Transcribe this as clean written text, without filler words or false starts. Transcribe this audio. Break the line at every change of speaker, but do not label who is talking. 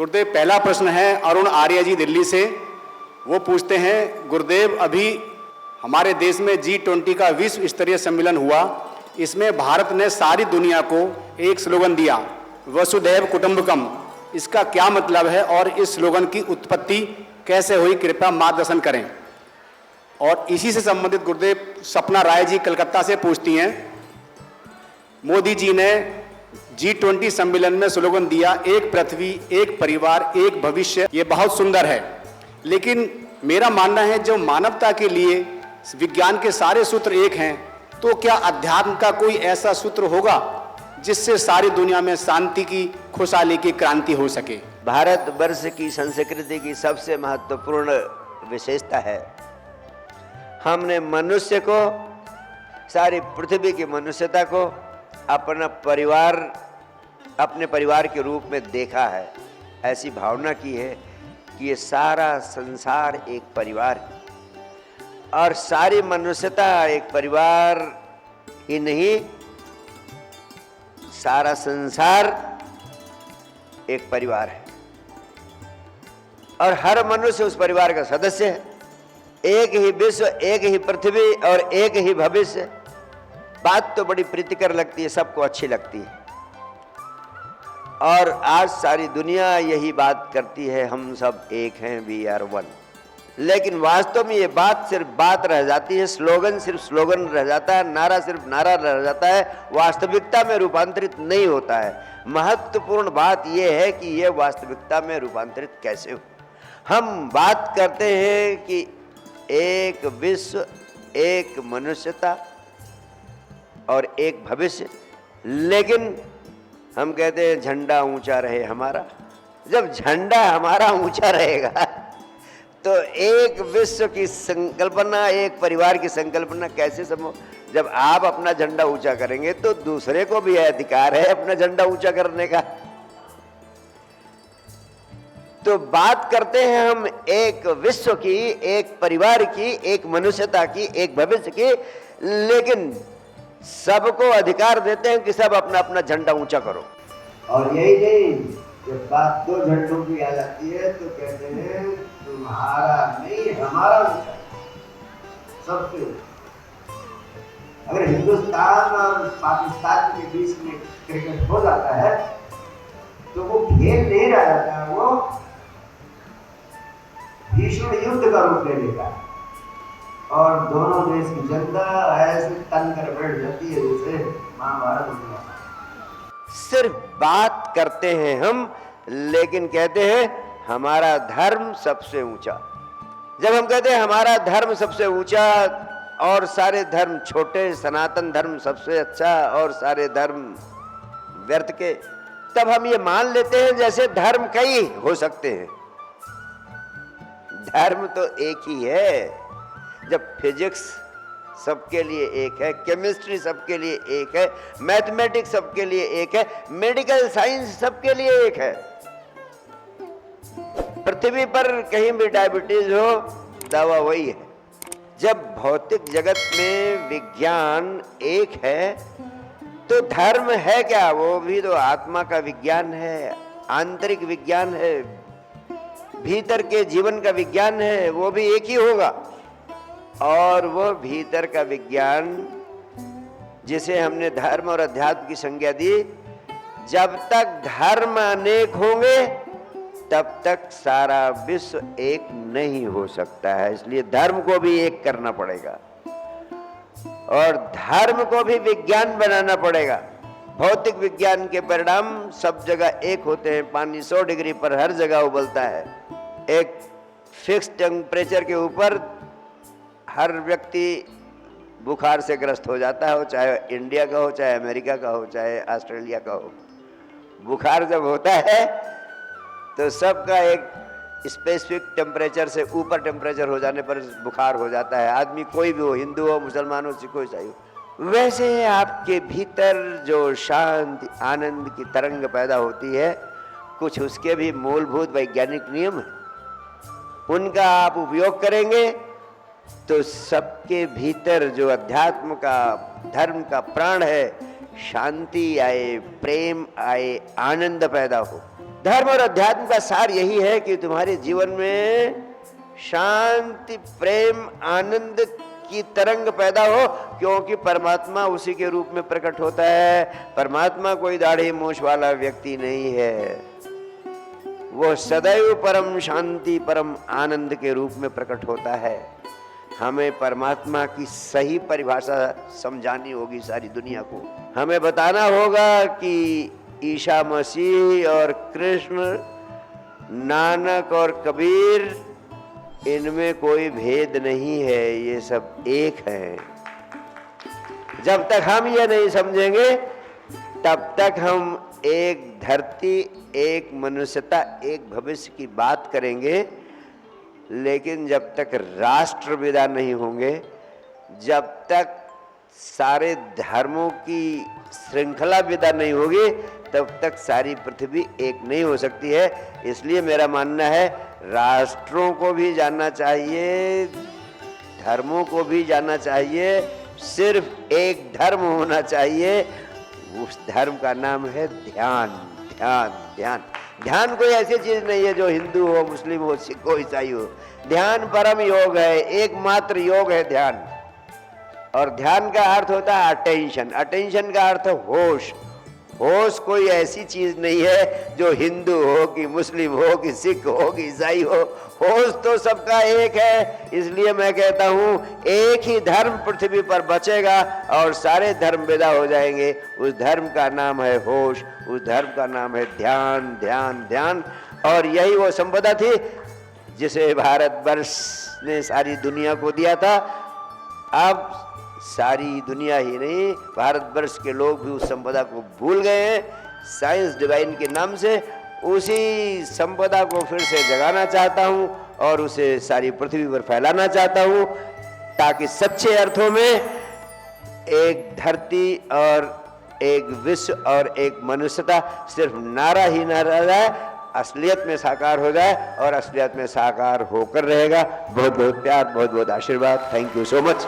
गुरुदेव, पहला प्रश्न है अरुण आर्य जी दिल्ली से। वो पूछते हैं, गुरुदेव अभी हमारे देश में G20 का विश्व स्तरीय सम्मेलन हुआ। इसमें भारत ने सारी दुनिया को एक स्लोगन दिया, वसुधैव कुटुंबकम। इसका क्या मतलब है और इस स्लोगन की उत्पत्ति कैसे हुई, कृपया मार्गदर्शन करें। और इसी से संबंधित गुरुदेव सपना राय जी कलकत्ता से पूछती हैं, मोदी जी ने G20 सम्मेलन में स्लोगन दिया, एक पृथ्वी, एक परिवार, एक भविष्य। ये बहुत सुंदर है, लेकिन मेरा मानना है जो मानवता के लिए विज्ञान के सारे सूत्र एक हैं, तो क्या अध्यात्म का कोई ऐसा सूत्र होगा जिससे सारी दुनिया में शांति की, खुशहाली की क्रांति हो सके।
भारतवर्ष की संस्कृति की सबसे महत्वपूर्ण विशेषता है, हमने मनुष्य को, सारी पृथ्वी की मनुष्यता को अपना परिवार, अपने परिवार के रूप में देखा है। ऐसी भावना की है कि ये सारा संसार एक परिवार है और सारी मनुष्यता एक परिवार ही नहीं, सारा संसार एक परिवार है और हर मनुष्य उस परिवार का सदस्य है। एक ही विश्व, एक ही पृथ्वी और एक ही भविष्य। बात तो बड़ी प्रीतिकर लगती है, सबको अच्छी लगती है और आज सारी दुनिया यही बात करती है, हम सब एक हैं, वी आर वन। लेकिन वास्तव में ये बात सिर्फ बात रह जाती है, स्लोगन सिर्फ स्लोगन रह जाता है, नारा सिर्फ नारा रह जाता है, वास्तविकता में रूपांतरित नहीं होता है। महत्वपूर्ण बात यह है कि ये वास्तविकता में रूपांतरित कैसे हो। हम बात करते हैं कि एक विश्व, एक मनुष्यता और एक भविष्य, लेकिन हम कहते हैं झंडा ऊंचा रहे हमारा। जब झंडा हमारा ऊंचा रहेगा तो एक विश्व की संकल्पना, एक परिवार की संकल्पना कैसे संभव। जब आप अपना झंडा ऊंचा करेंगे तो दूसरे को भी अधिकार है अपना झंडा ऊंचा करने का। तो बात करते हैं हम एक विश्व की, एक परिवार की, एक मनुष्यता की, एक भविष्य की, लेकिन सबको अधिकार देते हैं कि सब अपना अपना झंडा ऊंचा करो।
और यही नहीं, जब बात दो झंडों की आ जाती है तो कहते हैं तुम्हारा नहीं हमारा ऊंचा, सबसे ऊंचा। अगर हिंदुस्तान और पाकिस्तान के बीच में क्रिकेट हो जाता है तो वो खेल नहीं रह जाता है, वो भीषण युद्ध का रूप ले लेता है और दोनों देश की जनता ऐसे तन कर बैठ जाती है जैसे महाभारत हो गया।
सिर्फ बात करते हैं हम, लेकिन कहते हैं हमारा धर्म सबसे ऊंचा। जब हम कहते हैं हमारा धर्म सबसे ऊंचा और सारे धर्म छोटे, सनातन धर्म सबसे अच्छा और सारे धर्म व्यर्थ के, तब हम ये मान लेते हैं जैसे धर्म कई हो सकते हैं। धर्म तो एक ही है। जब फिजिक्स सबके लिए एक है, केमिस्ट्री सबके लिए एक है, मैथमेटिक्स सबके लिए एक है, मेडिकल साइंस सबके लिए एक है। पृथ्वी पर कहीं भी डायबिटीज हो, दवा वही है। जब भौतिक जगत में विज्ञान एक है तो धर्म है क्या? वो भी तो आत्मा का विज्ञान है, आंतरिक विज्ञान है, भीतर के जीवन का विज्ञान है, वो भी एक ही होगा। और वो भीतर का विज्ञान जिसे हमने धर्म और अध्यात्म की संज्ञा दी, जब तक धर्म अनेक होंगे तब तक सारा विश्व एक नहीं हो सकता है। इसलिए धर्म को भी एक करना पड़ेगा और धर्म को भी विज्ञान बनाना पड़ेगा। भौतिक विज्ञान के परिणाम सब जगह एक होते हैं। पानी 100 डिग्री पर हर जगह उबलता है। एक फिक्स टेम्परेचर के ऊपर हर व्यक्ति बुखार से ग्रस्त हो जाता है, चाहे इंडिया का हो, चाहे अमेरिका का हो, चाहे ऑस्ट्रेलिया का हो। बुखार जब होता है तो सबका एक स्पेसिफिक टेम्परेचर से ऊपर टेम्परेचर हो जाने पर बुखार हो जाता है। आदमी कोई भी हो, हिंदू हो, मुसलमान हो, सिख हो, ईसाई हो। वैसे आपके भीतर जो शांति, आनंद की तरंग पैदा होती है, कुछ उसके भी मूलभूत वैज्ञानिक नियम हैं। उनका आप उपयोग करेंगे तो सबके भीतर जो अध्यात्म का, धर्म का प्राण है, शांति आए, प्रेम आए, आनंद पैदा हो। धर्म और अध्यात्म का सार यही है कि तुम्हारे जीवन में शांति, प्रेम, आनंद की तरंग पैदा हो, क्योंकि परमात्मा उसी के रूप में प्रकट होता है। परमात्मा कोई दाढ़ी मूंछ वाला व्यक्ति नहीं है, वो सदैव परम शांति, परम आनंद के रूप में प्रकट होता है। हमें परमात्मा की सही परिभाषा समझानी होगी सारी दुनिया को। हमें बताना होगा कि ईसा मसीह और कृष्ण, नानक और कबीर, इनमें कोई भेद नहीं है, ये सब एक है। जब तक हम ये नहीं समझेंगे तब तक हम एक धरती, एक मनुष्यता, एक भविष्य की बात करेंगे, लेकिन जब तक राष्ट्र विदा नहीं होंगे, जब तक सारे धर्मों की श्रृंखला विदा नहीं होगी, तब तक सारी पृथ्वी एक नहीं हो सकती है। इसलिए मेरा मानना है राष्ट्रों को भी जानना चाहिए, धर्मों को भी जानना चाहिए, सिर्फ एक धर्म होना चाहिए, उस धर्म का नाम है ध्यान। ध्यान ध्यान ध्यान कोई ऐसी चीज नहीं है जो हिंदू हो, मुस्लिम हो, सिख हो, ईसाई हो। ध्यान परम योग है, एकमात्र योग है ध्यान। और ध्यान का अर्थ होता है अटेंशन। अटेंशन का अर्थ होश। होश कोई ऐसी चीज नहीं है जो हिंदू हो कि मुस्लिम हो कि सिख हो कि ईसाई हो। होश तो सबका एक है। इसलिए मैं कहता हूं एक ही धर्म पृथ्वी पर बचेगा और सारे धर्म विदा हो जाएंगे। उस धर्म का नाम है होश, उस धर्म का नाम है ध्यान। ध्यान ध्यान। और यही वो संपदा थी जिसे भारतवर्ष ने सारी दुनिया को दिया था। अब सारी दुनिया ही नहीं, भारतवर्ष के लोग भी उस संपदा को भूल गए हैं। साइंस डिवाइन के नाम से उसी संपदा को फिर से जगाना चाहता हूं और उसे सारी पृथ्वी पर फैलाना चाहता हूं, ताकि सच्चे अर्थों में एक धरती और एक विश्व और एक मनुष्यता सिर्फ नारा ही ना रह जाए, असलियत में साकार हो जाए और असलियत में साकार होकर रहेगा। बहुत बहुत प्यार, बहुत बहुत आशीर्वाद। Thank you so much.